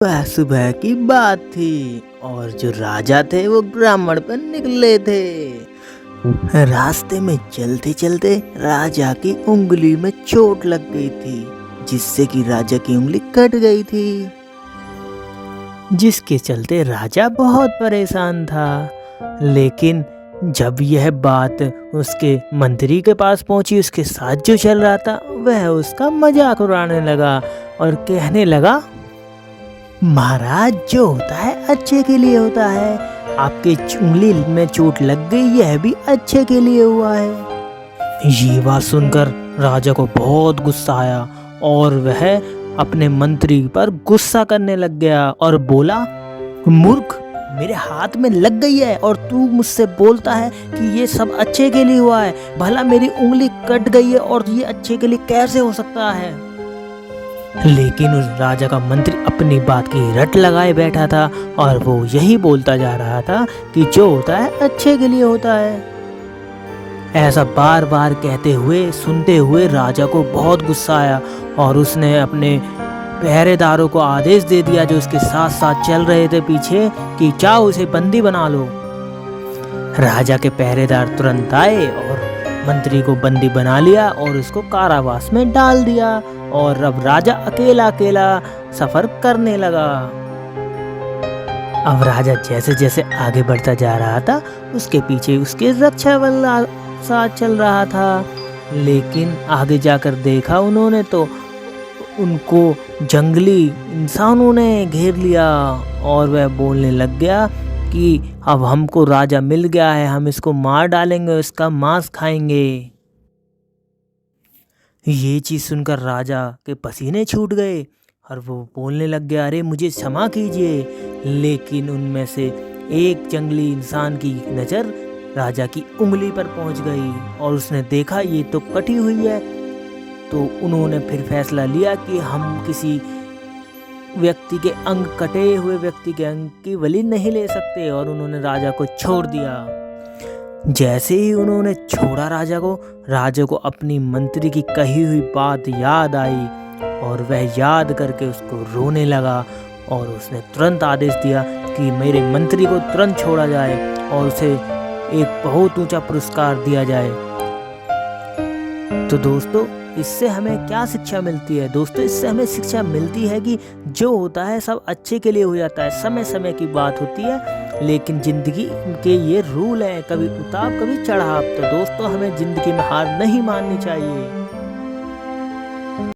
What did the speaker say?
वह सुबह की बात थी और जो राजा थे वो ब्राह्मण पर निकले थे। रास्ते में चलते चलते राजा की उंगली में चोट लग गई थी, जिससे कि राजा की उंगली कट गई थी, जिसके चलते राजा बहुत परेशान था। लेकिन जब यह बात उसके मंत्री के पास पहुंची, उसके साथ जो चल रहा था वह उसका मजाक उड़ाने लगा और कहने लगा, महाराज, जो होता है अच्छे के लिए होता है। आपकी उंगली में चोट लग गई, यह भी अच्छे के लिए हुआ है। ये बात सुनकर राजा को बहुत गुस्सा आया और वह अपने मंत्री पर गुस्सा करने लग गया और बोला, मूर्ख, मेरे हाथ में लग गई है और तू मुझसे बोलता है कि ये सब अच्छे के लिए हुआ है। भला मेरी उंगली कट गई है और ये अच्छे के लिए कैसे हो सकता है। लेकिन उस राजा का मंत्री अपनी बात की रट लगाए बैठा था और वो यही बोलता जा रहा था कि जो होता है अच्छे के लिए होता है। ऐसा बार बार कहते हुए सुनते हुए राजा को बहुत गुस्सा आया और उसने अपने पहरेदारों को आदेश दे दिया, जो उसके साथ साथ चल रहे थे पीछे, कि जाओ उसे बंदी बना लो। राजा के पहरेदार तुरंत आए और मंत्री को बंदी बना लिया और उसको कारावास में डाल दिया और अब राजा अकेला अकेला सफर करने लगा। अब राजा जैसे जैसे आगे बढ़ता जा रहा था, उसके पीछे उसके रक्षा बल साथ चल रहा था। लेकिन आगे जाकर देखा उन्होंने तो उनको जंगली इंसानों ने घेर लिया और वह बोलने लग गया कि अब हमको राजा मिल गया है, हम इसको मार डालेंगे, इसका मांस खाएंगे। ये चीज़ सुनकर राजा के पसीने छूट गए और वो बोलने लग गया, अरे मुझे क्षमा कीजिए। लेकिन उनमें से एक जंगली इंसान की नज़र राजा की उंगली पर पहुंच गई और उसने देखा ये तो कटी हुई है। तो उन्होंने फिर फैसला लिया कि हम किसी व्यक्ति के अंग, कटे हुए व्यक्ति के अंग की बलि नहीं ले सकते, और उन्होंने राजा को छोड़ दिया। जैसे ही उन्होंने छोड़ा राजा को अपनी मंत्री की कही हुई बात याद आई और वह याद करके उसको रोने लगा और उसने तुरंत आदेश दिया कि मेरे मंत्री को तुरंत छोड़ा जाए और उसे एक बहुत ऊंचा पुरस्कार दिया जाए। तो दोस्तों, इससे हमें क्या शिक्षा मिलती है? दोस्तों, इससे हमें शिक्षा मिलती है कि जो होता है सब अच्छे के लिए हो जाता है। समय समय की बात होती है, लेकिन ज़िंदगी के ये रूल हैं, कभी उतार कभी चढ़ाव। तो दोस्तों, हमें ज़िंदगी में हार नहीं माननी चाहिए।